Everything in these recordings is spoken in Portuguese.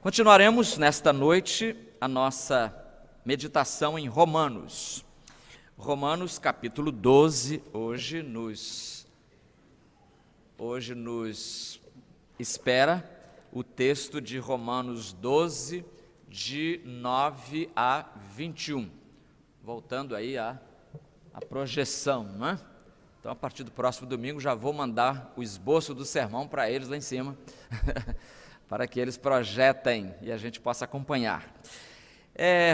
Continuaremos nesta noite a nossa meditação em Romanos. Romanos capítulo 12, hoje nos espera o texto de Romanos 12, de 9 a 21. Voltando aí à projeção, não é? Então, a partir do próximo domingo, já vou mandar o esboço do sermão para eles lá em cima, para que eles projetem e a gente possa acompanhar.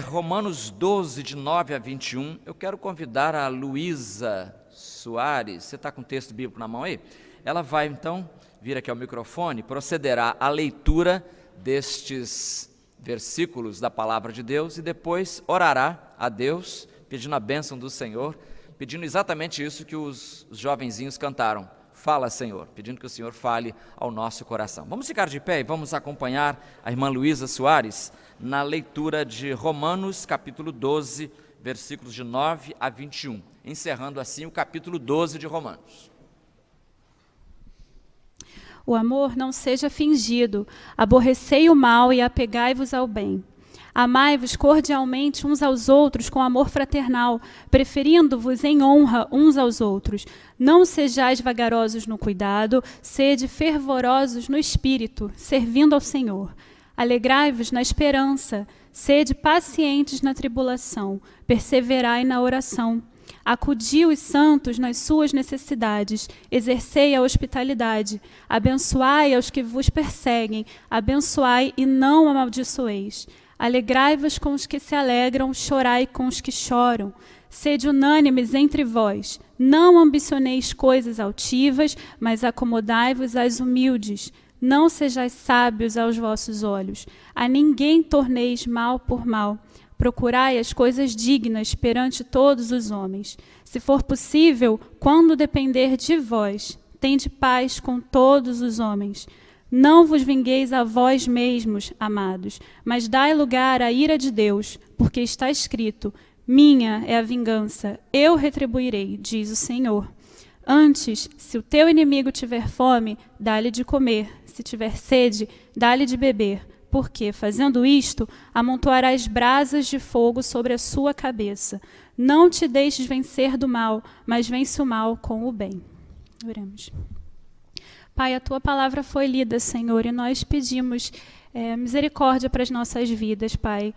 Romanos 12, de 9 a 21, eu quero convidar a Luísa Soares, você está com o texto bíblico na mão aí? Ela vai, então, vir aqui ao microfone, procederá à leitura destes versículos da Palavra de Deus e depois orará a Deus, pedindo a bênção do Senhor, pedindo exatamente isso que os jovenzinhos cantaram. Fala, Senhor, pedindo que o Senhor fale ao nosso coração. Vamos ficar de pé e vamos acompanhar a irmã Luísa Soares na leitura de Romanos, capítulo 12, versículos de 9 a 21, encerrando assim o capítulo 12 de Romanos. O amor não seja fingido, aborrecei o mal e apegai-vos ao bem. Amai-vos cordialmente uns aos outros com amor fraternal, preferindo-vos em honra uns aos outros. Não sejais vagarosos no cuidado, sede fervorosos no espírito, servindo ao Senhor. Alegrai-vos na esperança, sede pacientes na tribulação, perseverai na oração. Acudi os santos nas suas necessidades, exercei a hospitalidade, abençoai aos que vos perseguem, abençoai e não amaldiçoeis. Alegrai-vos com os que se alegram, chorai com os que choram. Sede unânimes entre vós, não ambicioneis coisas altivas, mas acomodai-vos às humildes. Não sejais sábios aos vossos olhos, a ninguém torneis mal por mal. Procurai as coisas dignas perante todos os homens. Se for possível, quando depender de vós, tende paz com todos os homens. Não vos vingueis a vós mesmos, amados, mas dai lugar à ira de Deus, porque está escrito: minha é a vingança, eu retribuirei, diz o Senhor. Antes, se o teu inimigo tiver fome, dá-lhe de comer, se tiver sede, dá-lhe de beber, porque, fazendo isto, amontoarás brasas de fogo sobre a sua cabeça. Não te deixes vencer do mal, mas vence o mal com o bem. Oremos. Pai, a Tua palavra foi lida, Senhor, e nós pedimos misericórdia para as nossas vidas, Pai.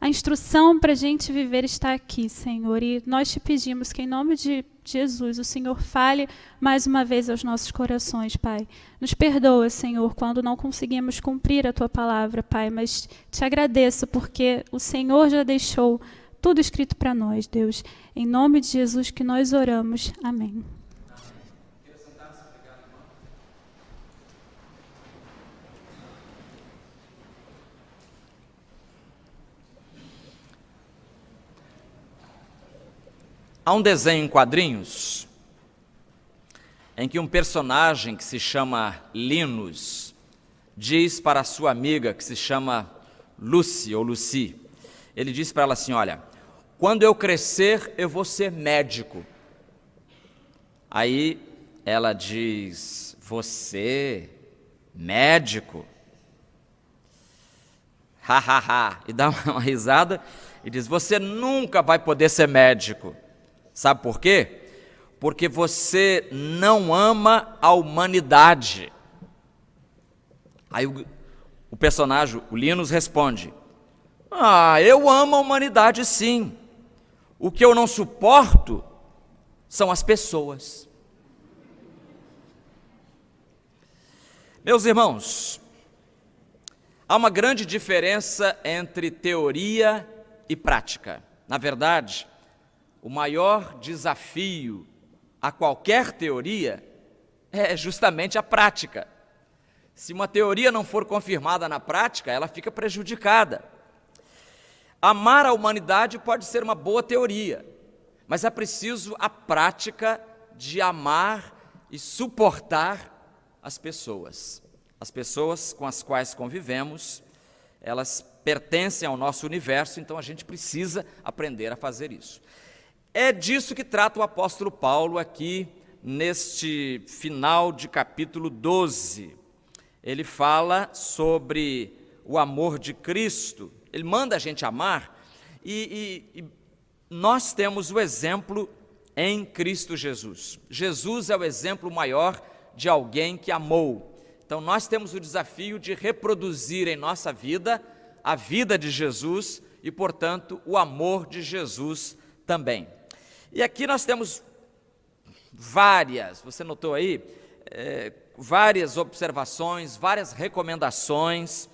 A instrução para a gente viver está aqui, Senhor, e nós te pedimos que, em nome de Jesus, o Senhor fale mais uma vez aos nossos corações, Pai. Nos perdoa, Senhor, quando não conseguimos cumprir a Tua palavra, Pai, mas te agradeço porque o Senhor já deixou tudo escrito para nós, Deus. Em nome de Jesus que nós oramos. Amém. Há um desenho em quadrinhos em que um personagem que se chama Linus diz para a sua amiga que se chama Lucy ou Lucy, ele diz para ela assim: olha, quando eu crescer eu vou ser médico. Aí ela diz: você, médico? Ha, ha, ha. E dá uma risada e diz: você nunca vai poder ser médico. Sabe por quê? Porque você não ama a humanidade. Aí o personagem, o Linus, responde: eu amo a humanidade sim. O que eu não suporto são as pessoas. Meus irmãos, há uma grande diferença entre teoria e prática. Na verdade, o maior desafio a qualquer teoria é justamente a prática. Se uma teoria não for confirmada na prática, ela fica prejudicada. Amar a humanidade pode ser uma boa teoria, mas é preciso a prática de amar e suportar as pessoas. As pessoas com as quais convivemos, elas pertencem ao nosso universo, então a gente precisa aprender a fazer isso. É disso que trata o apóstolo Paulo aqui neste final de capítulo 12. Ele fala sobre o amor de Cristo, Ele manda a gente amar, e nós temos o exemplo em Cristo Jesus. Jesus é o exemplo maior de alguém que amou. Então nós temos o desafio de reproduzir em nossa vida a vida de Jesus e, portanto, o amor de Jesus também. E aqui nós temos várias, você notou aí, várias observações, várias recomendações,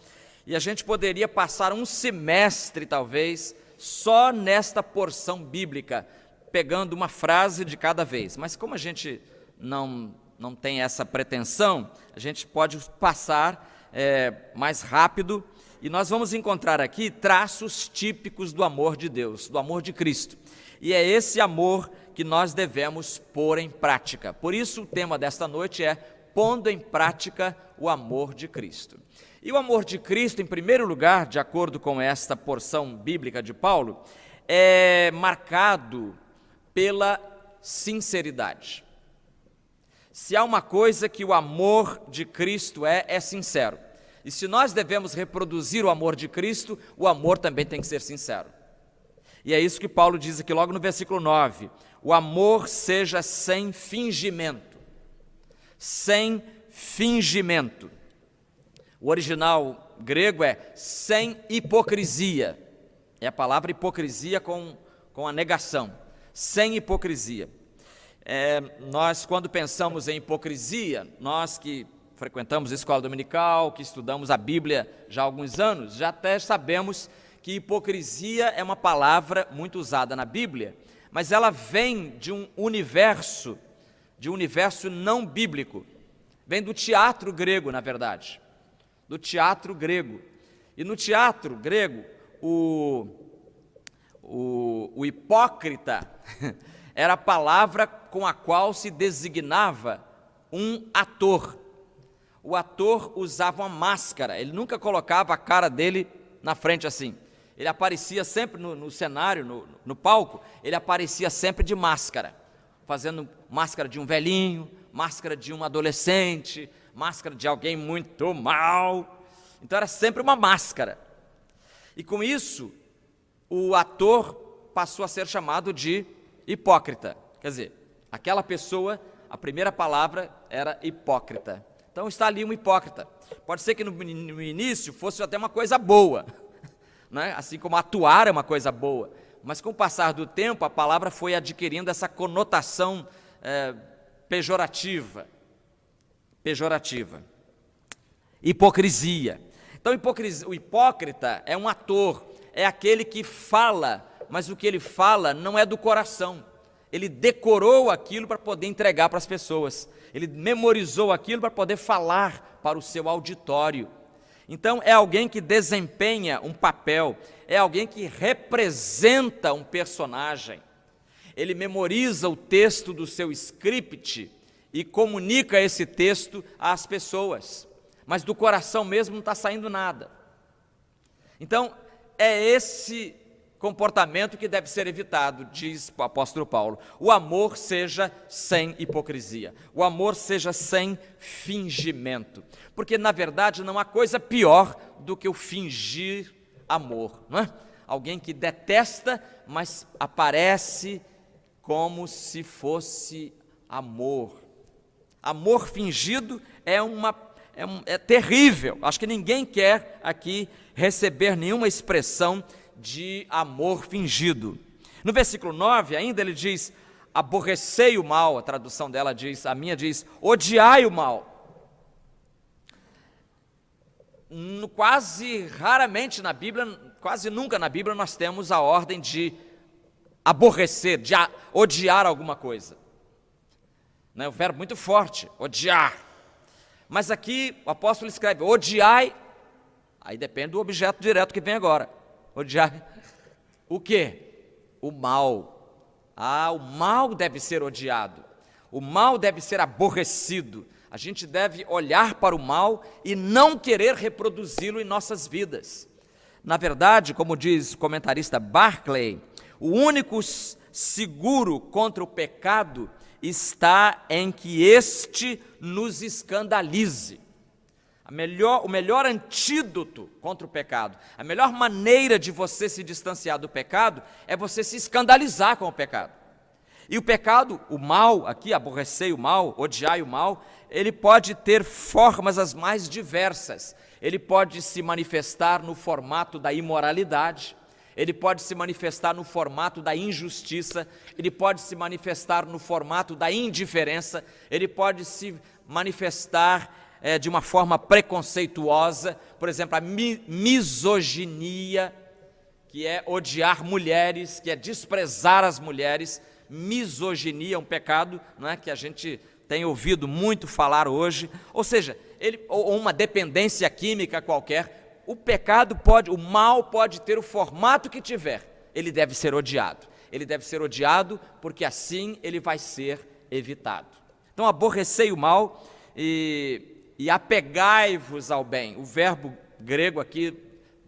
e a gente poderia passar um semestre, talvez, só nesta porção bíblica, pegando uma frase de cada vez. Mas como a gente não tem essa pretensão, a gente pode passar mais rápido, e nós vamos encontrar aqui traços típicos do amor de Deus, do amor de Cristo. E é esse amor que nós devemos pôr em prática. Por isso o tema desta noite é pondo em prática o amor de Cristo. E o amor de Cristo, em primeiro lugar, de acordo com esta porção bíblica de Paulo, é marcado pela sinceridade. Se há uma coisa que o amor de Cristo é sincero. E se nós devemos reproduzir o amor de Cristo, o amor também tem que ser sincero. E é isso que Paulo diz aqui logo no versículo 9. O amor seja sem fingimento. Sem fingimento. O original grego é sem hipocrisia. É a palavra hipocrisia com a negação. Sem hipocrisia. Nós, quando pensamos em hipocrisia, nós que frequentamos a escola dominical, que estudamos a Bíblia já há alguns anos, já até sabemos que hipocrisia é uma palavra muito usada na Bíblia, mas ela vem de um universo não bíblico. Vem do teatro grego, na verdade. Do teatro grego. E no teatro grego, o hipócrita era a palavra com a qual se designava um ator. O ator usava uma máscara, ele nunca colocava a cara dele na frente assim. Ele aparecia sempre no cenário, no palco, ele aparecia sempre de máscara, fazendo máscara de um velhinho, máscara de um adolescente, máscara de alguém muito mal. Então era sempre uma máscara. E com isso, o ator passou a ser chamado de hipócrita. Quer dizer, aquela pessoa, a primeira palavra era hipócrita. Então está ali um hipócrita. Pode ser que no início fosse até uma coisa boa, né? Assim como atuar é uma coisa boa, mas com o passar do tempo a palavra foi adquirindo essa conotação pejorativa. Hipocrisia. Então o hipócrita é um ator, é aquele que fala, mas o que ele fala não é do coração. Ele decorou aquilo para poder entregar para as pessoas. Ele memorizou aquilo para poder falar para o seu auditório. Então, é alguém que desempenha um papel, é alguém que representa um personagem. Ele memoriza o texto do seu script e comunica esse texto às pessoas. Mas do coração mesmo não está saindo nada. Então, é esse comportamento que deve ser evitado, diz o apóstolo Paulo. O amor seja sem hipocrisia, o amor seja sem fingimento, porque na verdade não há coisa pior do que o fingir amor, não é? Alguém que detesta, mas aparece como se fosse amor. Amor fingido é terrível. Acho que ninguém quer aqui receber nenhuma expressão de amor fingido. No versículo 9 ainda ele diz, aborrecei o mal, a tradução dela diz, a minha diz, odiai o mal. Quase raramente na Bíblia, quase nunca na Bíblia nós temos a ordem de aborrecer, de odiar alguma coisa. Não é um verbo muito forte, odiar. Mas aqui o apóstolo escreve, odiai, aí depende do objeto direto que vem agora. Odiar o quê? O mal. O mal deve ser odiado. O mal deve ser aborrecido. A gente deve olhar para o mal e não querer reproduzi-lo em nossas vidas. Na verdade, como diz o comentarista Barclay, o único seguro contra o pecado está em que este nos escandalize. A o melhor antídoto contra o pecado, a melhor maneira de você se distanciar do pecado é você se escandalizar com o pecado. E o pecado, o mal, aqui, aborrecer o mal, odiar o mal, ele pode ter formas as mais diversas. Ele pode se manifestar no formato da imoralidade, ele pode se manifestar no formato da injustiça, ele pode se manifestar no formato da indiferença, ele pode se manifestar de uma forma preconceituosa, por exemplo, a misoginia, que é odiar mulheres, que é desprezar as mulheres. Misoginia é um pecado, não é, que a gente tem ouvido muito falar hoje, ou seja, ou uma dependência química qualquer. O mal pode ter o formato que tiver, ele deve ser odiado. Ele deve ser odiado porque assim ele vai ser evitado. Então, aborrecei o mal e apegai-vos ao bem. O verbo grego aqui,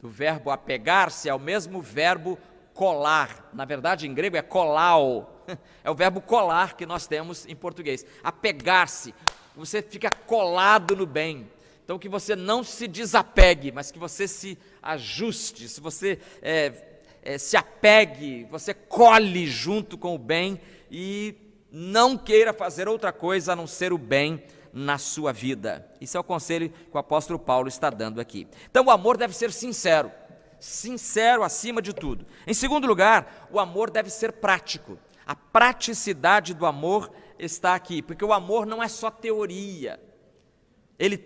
o verbo apegar-se, é o mesmo verbo colar. Na verdade, em grego é kolao. É o verbo colar que nós temos em português. Apegar-se, você fica colado no bem. Então, que você não se desapegue, mas que você se ajuste, se você se apegue, você cole junto com o bem e não queira fazer outra coisa a não ser o bem na sua vida. Isso é o conselho que o apóstolo Paulo está dando aqui. Então, o amor deve ser sincero, sincero acima de tudo. Em segundo lugar, o amor deve ser prático. A praticidade do amor está aqui, porque o amor não é só teoria. Ele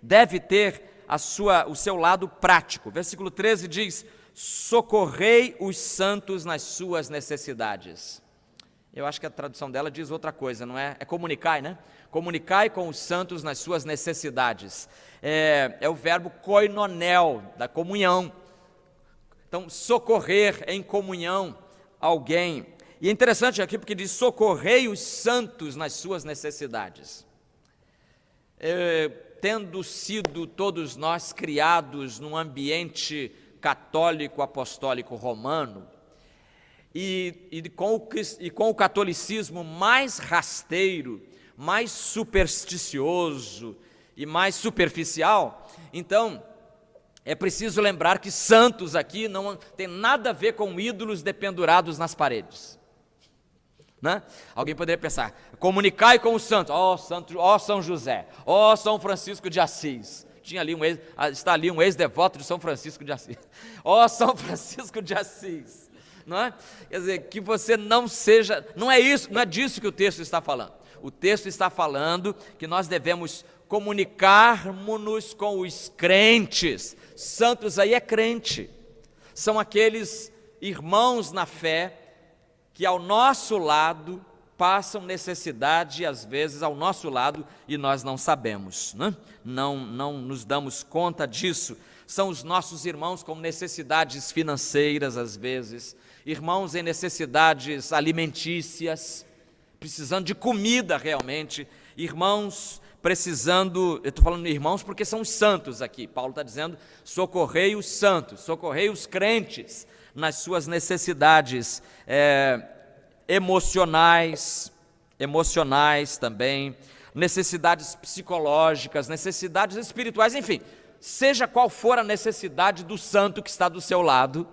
deve ter o seu lado prático. Versículo 13 diz: socorrei os santos nas suas necessidades. Eu acho que a tradução dela diz outra coisa, não é? É comunicai, né? Comunicai com os santos nas suas necessidades. É o verbo koinonel, da comunhão. Então, socorrer em comunhão alguém. E é interessante aqui porque diz: socorrei os santos nas suas necessidades. Tendo sido todos nós criados num ambiente católico, apostólico, romano, e com o catolicismo mais rasteiro, mais supersticioso e mais superficial, então é preciso lembrar que santos aqui não tem nada a ver com ídolos dependurados nas paredes. Né? Alguém poderia pensar: comunicai com os santos, ó São José, ó São Francisco de Assis. Está ali um ex-devoto de São Francisco de Assis. Ó São Francisco de Assis. Não é? Quer dizer, que você não seja, não é disso que o texto está falando. O texto está falando que nós devemos comunicarmos-nos com os crentes. Santos aí é crente, são aqueles irmãos na fé que ao nosso lado passam necessidade, às vezes ao nosso lado, e nós não sabemos, né? Não nos damos conta disso. São os nossos irmãos com necessidades financeiras, às vezes, irmãos em necessidades alimentícias, precisando de comida realmente, irmãos precisando, eu estou falando de irmãos porque são os santos aqui, Paulo está dizendo: socorrei os santos, socorrei os crentes nas suas necessidades emocionais também, necessidades psicológicas, necessidades espirituais, enfim, seja qual for a necessidade do santo que está do seu lado,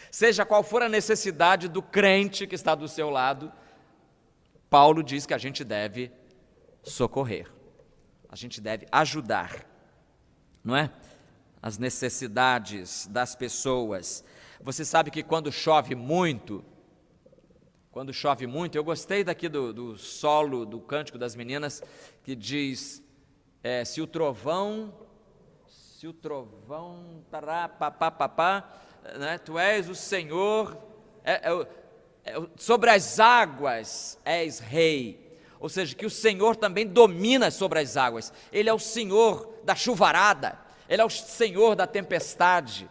seja qual for a necessidade do crente que está do seu lado, Paulo diz que a gente deve socorrer, a gente deve ajudar, não é? As necessidades das pessoas. Você sabe que quando chove muito, eu gostei daqui do solo, do cântico das meninas, que diz, se o trovão, né, tu és o Senhor, sobre as águas és rei. Ou seja, que o Senhor também domina sobre as águas. Ele é o Senhor da chuvarada, Ele é o Senhor da tempestade,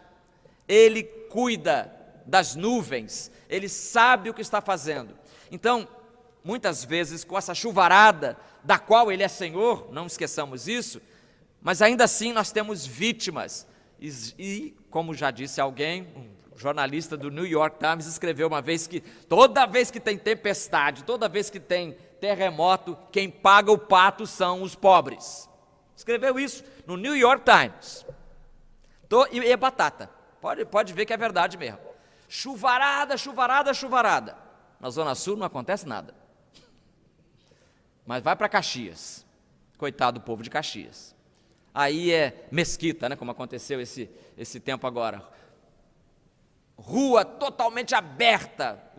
Ele cuida das nuvens, Ele sabe o que está fazendo. Então, muitas vezes com essa chuvarada, da qual Ele é Senhor, não esqueçamos isso, mas ainda assim nós temos vítimas. E como já disse alguém, um jornalista do New York Times escreveu uma vez que toda vez que tem tempestade, toda vez que tem terremoto, quem paga o pato são os pobres. Escreveu isso no New York Times. E é batata. Pode ver que é verdade mesmo. Chuvarada, chuvarada, chuvarada. Na Zona Sul não acontece nada. Mas vai para Caxias. Coitado do povo de Caxias. Aí é Mesquita, né, como aconteceu esse tempo agora. Rua totalmente aberta,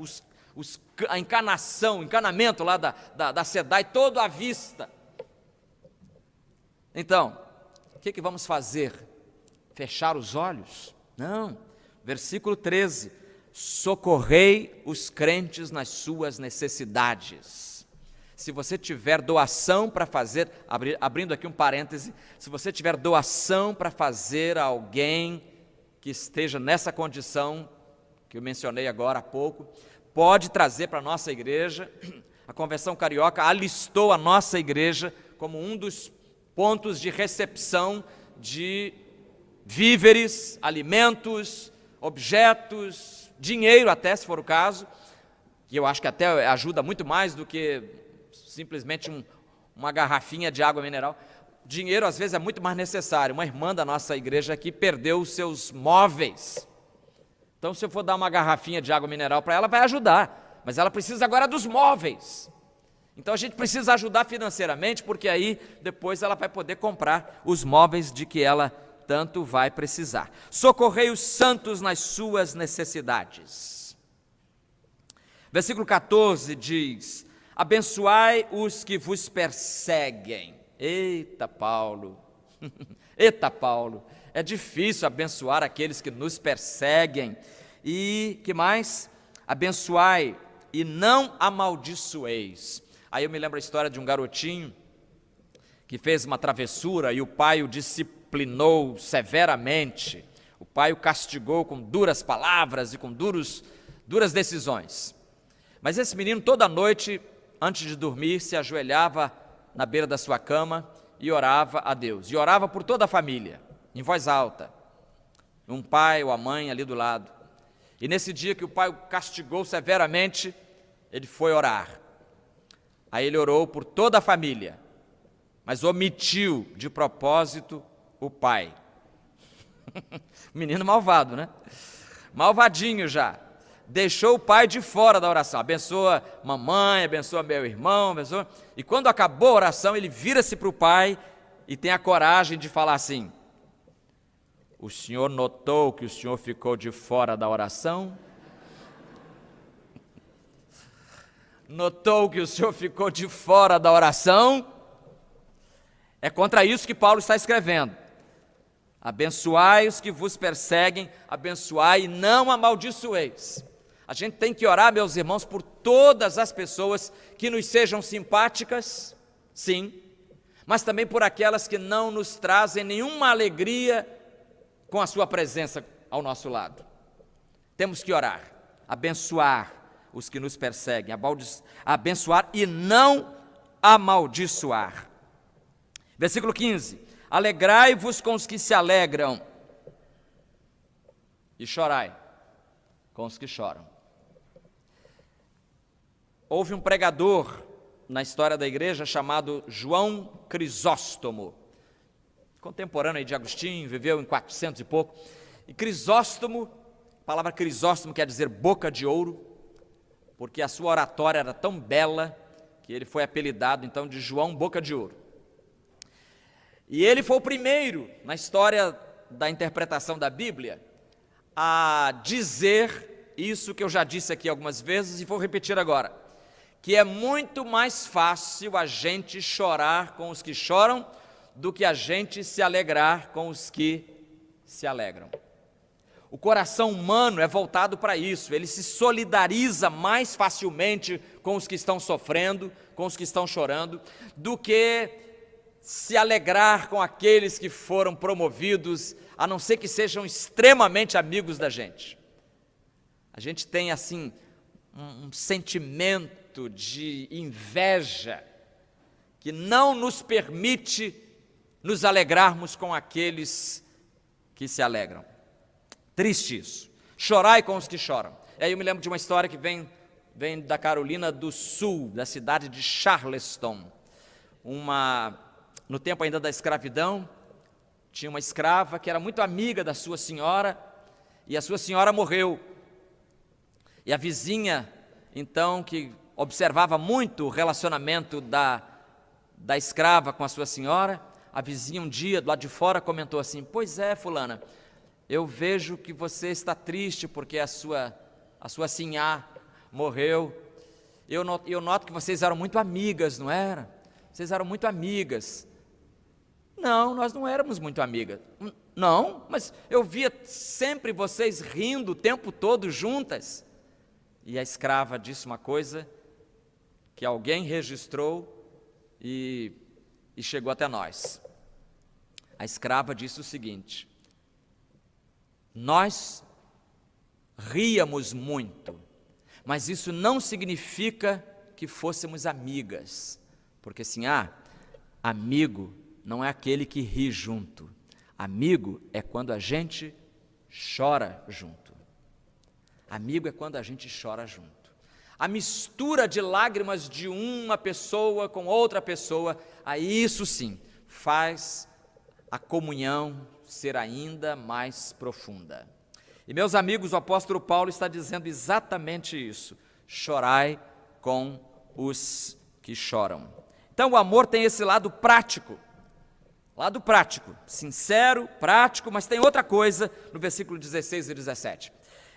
encanamento lá da SEDAI, todo à vista. Então, o que vamos fazer? Fechar os olhos? Não. Versículo 13: socorrei os crentes nas suas necessidades. Se você tiver doação para fazer, abrindo aqui um parêntese, se você tiver doação para fazer a alguém que esteja nessa condição, que eu mencionei agora há pouco, pode trazer para a nossa igreja. A Convenção Carioca alistou a nossa igreja como um dos pontos de recepção de víveres, alimentos, objetos, dinheiro até, se for o caso, que eu acho que até ajuda muito mais do que simplesmente uma garrafinha de água mineral. Dinheiro às vezes é muito mais necessário. Uma irmã da nossa igreja aqui perdeu os seus móveis. Então, se eu for dar uma garrafinha de água mineral para ela, vai ajudar, mas ela precisa agora dos móveis. Então a gente precisa ajudar financeiramente, porque aí depois ela vai poder comprar os móveis de que ela tanto vai precisar. Socorrei os santos nas suas necessidades. Versículo 14 diz: abençoai os que vos perseguem. Eita, Paulo, eita, Paulo, é difícil abençoar aqueles que nos perseguem. E que mais? Abençoai e não amaldiçoeis. Aí eu me lembro a história de um garotinho que fez uma travessura e o pai o disciplinou severamente. O pai o castigou com duras palavras e com duras decisões. Mas esse menino toda noite, antes de dormir, se ajoelhava na beira da sua cama e orava a Deus. E orava por toda a família, em voz alta. Um pai ou a mãe ali do lado. E nesse dia que o pai o castigou severamente, ele foi orar. Aí ele orou por toda a família, mas omitiu de propósito o pai. Menino malvado, né? Malvadinho já. Deixou o pai de fora da oração. Abençoa mamãe, abençoa meu irmão, abençoa. E quando acabou a oração, ele vira-se para o pai e tem a coragem de falar assim: o senhor notou que o senhor ficou de fora da oração? Notou que o senhor ficou de fora da oração? É contra isso que Paulo está escrevendo. Abençoai os que vos perseguem, abençoai e não amaldiçoeis. A gente tem que orar, meus irmãos, por todas as pessoas que nos sejam simpáticas, sim, mas também por aquelas que não nos trazem nenhuma alegria com a sua presença ao nosso lado. Temos que orar, abençoar os que nos perseguem, abençoar e não amaldiçoar. Versículo 15: alegrai-vos com os que se alegram e chorai com os que choram. Houve um pregador na história da igreja chamado João Crisóstomo, contemporâneo de Agostinho, viveu em 400 e pouco. E Crisóstomo, a palavra Crisóstomo quer dizer boca de ouro, porque a sua oratória era tão bela que ele foi apelidado então de João Boca de Ouro. E ele foi o primeiro na história da interpretação da Bíblia a dizer isso que eu já disse aqui algumas vezes e vou repetir agora, que é muito mais fácil a gente chorar com os que choram do que a gente se alegrar com os que se alegram. O coração humano é voltado para isso, ele se solidariza mais facilmente com os que estão sofrendo, com os que estão chorando, do que se alegrar com aqueles que foram promovidos, a não ser que sejam extremamente amigos da gente. A gente tem assim um sentimento de inveja que não nos permite nos alegrarmos com aqueles que se alegram. Triste isso. Chorai com os que choram. E aí eu me lembro de uma história que vem da Carolina do Sul, da cidade de Charleston. Uma no tempo ainda da escravidão, tinha uma escrava que era muito amiga da sua senhora, e a sua senhora morreu. E a vizinha, então, que observava muito o relacionamento da escrava com a sua senhora, a vizinha um dia, do lado de fora, comentou assim: pois é, fulana, eu vejo que você está triste porque a sua sinhá morreu. Eu noto que vocês eram muito amigas, não era? Vocês eram muito amigas. Não, nós não éramos muito amigas. Não, mas eu via sempre vocês rindo o tempo todo juntas. E a escrava disse uma coisa que alguém registrou e chegou até nós. A escrava disse o seguinte: nós ríamos muito, mas isso não significa que fôssemos amigas, porque assim, amigo não é aquele que ri junto, amigo é quando a gente chora junto. Amigo é quando a gente chora junto. A mistura de lágrimas de uma pessoa com outra pessoa, aí isso sim faz a comunhão ser ainda mais profunda. E meus amigos, o apóstolo Paulo está dizendo exatamente isso: chorai com os que choram. Então o amor tem esse lado prático, sincero, prático, mas tem outra coisa no versículo 16 e 17.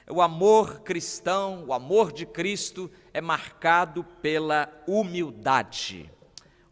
O amor cristão, o amor de Cristo é marcado pela humildade.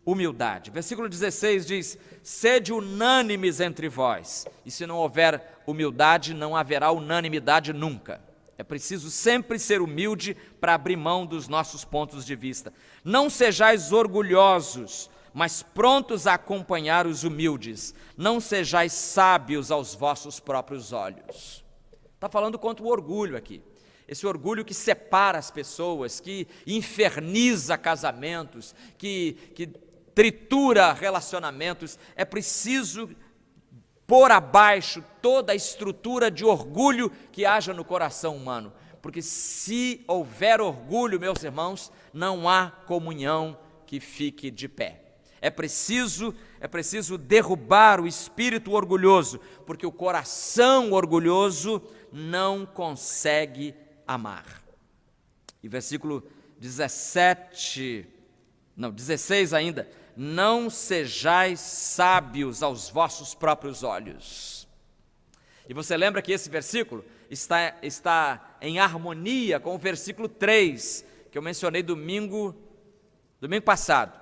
Humildade. Versículo 16 diz: sede unânimes entre vós, e se não houver humildade, não haverá unanimidade nunca. É preciso sempre ser humilde para abrir mão dos nossos pontos de vista. Não sejais orgulhosos, mas prontos a acompanhar os humildes. Não sejais sábios aos vossos próprios olhos. Está falando contra o orgulho aqui. Esse orgulho que separa as pessoas, que inferniza casamentos, que tritura relacionamentos. É preciso pôr abaixo toda a estrutura de orgulho que haja no coração humano. Porque se houver orgulho, meus irmãos, não há comunhão que fique de pé. É preciso derrubar o espírito orgulhoso, porque o coração orgulhoso não consegue amar. E versículo 16 ainda: não sejais sábios aos vossos próprios olhos. E você lembra que esse versículo está em harmonia com o versículo 3, que eu mencionei domingo passado,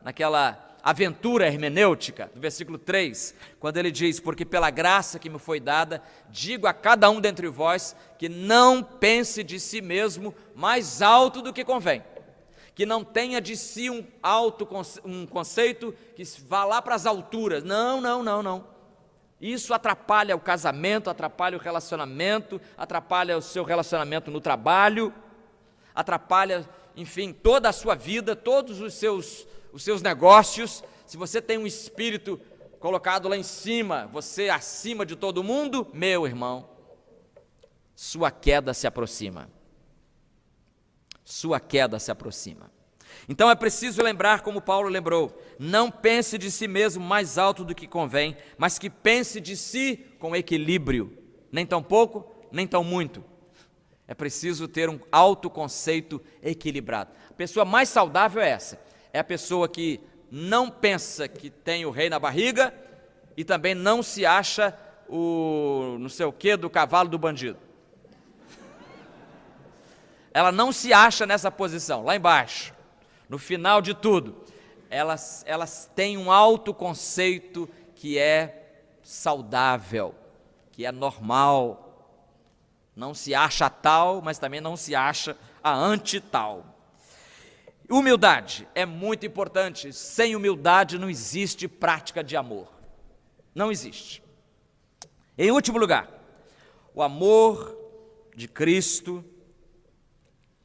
naquela aventura hermenêutica, do versículo 3, quando ele diz: porque pela graça que me foi dada, digo a cada um dentre vós, que não pense de si mesmo mais alto do que convém, que não tenha de si um conceito que vá lá para as alturas. Não. Isso atrapalha o casamento, atrapalha o relacionamento, atrapalha o seu relacionamento no trabalho, atrapalha, enfim, toda a sua vida, todos os seus negócios. Se você tem um espírito colocado lá em cima, você acima de todo mundo, meu irmão, sua queda se aproxima. Então é preciso lembrar, como Paulo lembrou: não pense de si mesmo mais alto do que convém, mas que pense de si com equilíbrio, nem tão pouco, nem tão muito. É preciso ter um autoconceito equilibrado. A pessoa mais saudável é essa, é a pessoa que não pensa que tem o rei na barriga e também não se acha o não sei o que do cavalo do bandido. Ela não se acha nessa posição, lá embaixo, no final de tudo. Elas têm um autoconceito que é saudável, que é normal. Não se acha tal, mas também não se acha a anti-tal. Humildade é muito importante. Sem humildade não existe prática de amor. Não existe. Em último lugar, o amor de Cristo,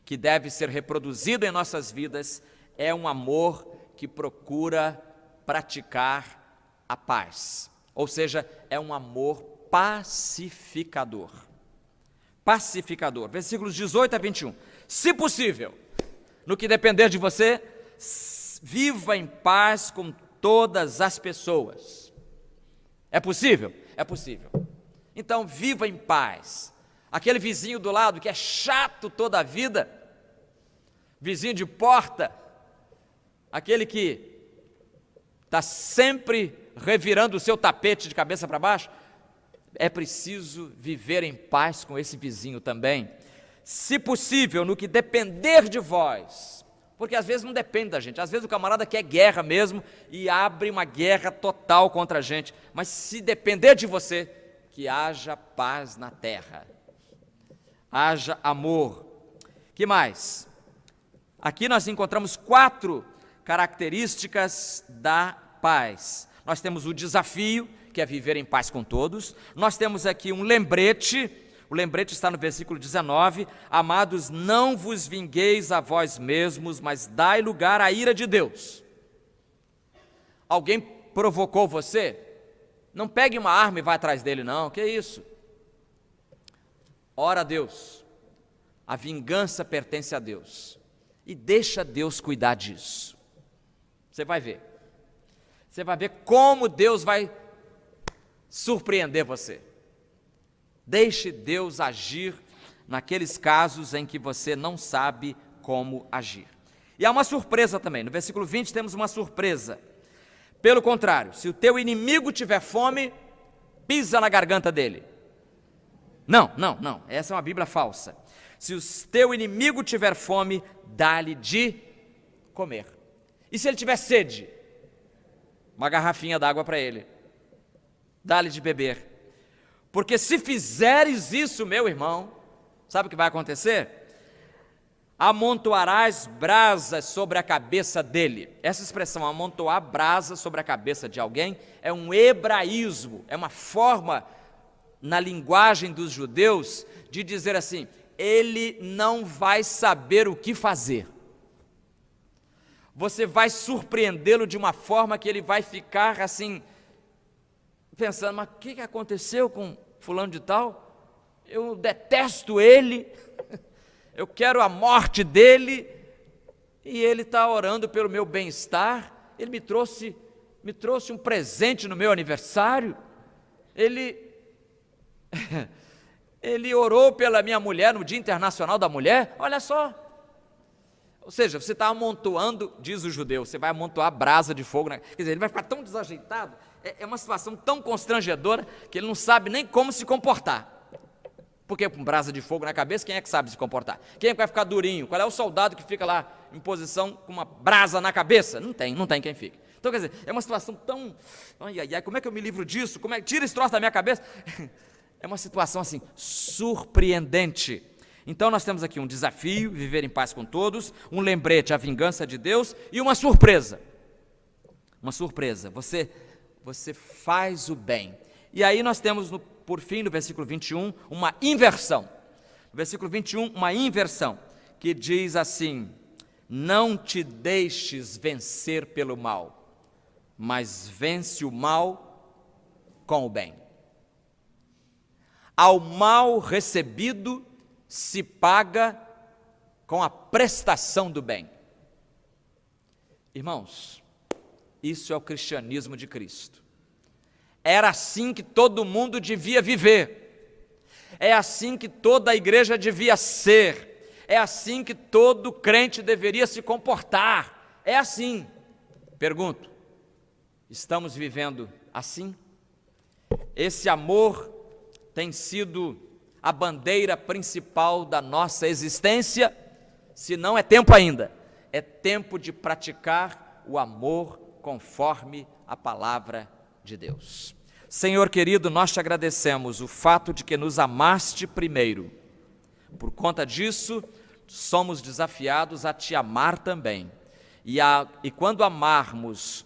que deve ser reproduzido em nossas vidas, é um amor que procura praticar a paz. Ou seja, é um amor pacificador. Versículos 18 a 21. Se possível, no que depender de você, viva em paz com todas as pessoas. É possível? É possível. Então, viva em paz. Aquele vizinho do lado que é chato toda a vida, vizinho de porta, aquele que está sempre revirando o seu tapete de cabeça para baixo, é preciso viver em paz com esse vizinho também. Se possível, no que depender de vós, porque às vezes não depende da gente, às vezes o camarada quer guerra mesmo e abre uma guerra total contra a gente, mas se depender de você, que haja paz na terra, haja amor. Que mais? Aqui nós encontramos 4 características da paz. Nós temos o desafio, que é viver em paz com todos. Nós temos aqui um lembrete, o lembrete está no versículo 19: amados, não vos vingueis a vós mesmos, mas dai lugar à ira de Deus. Alguém provocou você? Não pegue uma arma e vá atrás dele, não, que isso? Ora a Deus, a vingança pertence a Deus, e deixa Deus cuidar disso. Você vai ver como Deus vai surpreender você. Deixe Deus agir naqueles casos em que você não sabe como agir. E há uma surpresa também, no versículo 20 temos uma surpresa. Pelo contrário, se o teu inimigo tiver fome, pisa na garganta dele. Não, essa é uma Bíblia falsa. Se o teu inimigo tiver fome, dá-lhe de comer. E se ele tiver sede? Uma garrafinha d'água para ele. Dá-lhe de beber. Porque se fizeres isso, meu irmão, sabe o que vai acontecer? Amontoarás brasas sobre a cabeça dele. Essa expressão, amontoar brasas sobre a cabeça de alguém, é um hebraísmo, é uma forma na linguagem dos judeus de dizer assim: ele não vai saber o que fazer. Você vai surpreendê-lo de uma forma que ele vai ficar assim, pensando: mas o que aconteceu com fulano de tal? Eu detesto ele, eu quero a morte dele, e ele está orando pelo meu bem-estar. Ele me trouxe um presente no meu aniversário, ele orou pela minha mulher no Dia Internacional da Mulher. Olha só. Ou seja, você está amontoando, diz o judeu, você vai amontoar brasa de fogo, quer dizer, ele vai ficar tão desajeitado, é uma situação tão constrangedora, que ele não sabe nem como se comportar. Porque com brasa de fogo na cabeça, quem é que sabe se comportar? Quem é que vai ficar durinho? Qual é o soldado que fica lá em posição com uma brasa na cabeça? Não tem quem fique. Então, quer dizer, é uma situação tão... Ai, como é que eu me livro disso? Tira esse troço da minha cabeça. É uma situação assim, surpreendente. Então nós temos aqui um desafio, viver em paz com todos, um lembrete, a vingança de Deus, e uma surpresa. Uma surpresa, você faz o bem. E aí nós temos, por fim, no versículo 21, uma inversão. No versículo 21, uma inversão, que diz assim: não te deixes vencer pelo mal, mas vence o mal com o bem. Ao mal recebido se paga com a prestação do bem. Irmãos, isso é o cristianismo de Cristo. Era assim que todo mundo devia viver. É assim que toda a igreja devia ser. É assim que todo crente deveria se comportar. É assim. Pergunto, estamos vivendo assim? Esse amor tem sido a bandeira principal da nossa existência? Se não é tempo ainda, é tempo de praticar o amor conforme a palavra de Deus. Senhor querido, nós te agradecemos o fato de que nos amaste primeiro. Por conta disso, somos desafiados a te amar também. E quando amarmos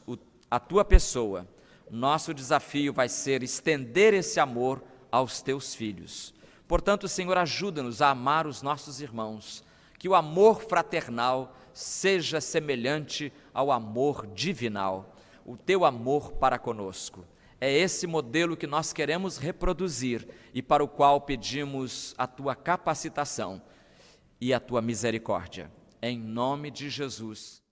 a tua pessoa, nosso desafio vai ser estender esse amor aos teus filhos. Portanto, Senhor, ajuda-nos a amar os nossos irmãos, que o amor fraternal seja semelhante ao amor divinal, o teu amor para conosco. É esse modelo que nós queremos reproduzir e para o qual pedimos a tua capacitação e a tua misericórdia. Em nome de Jesus.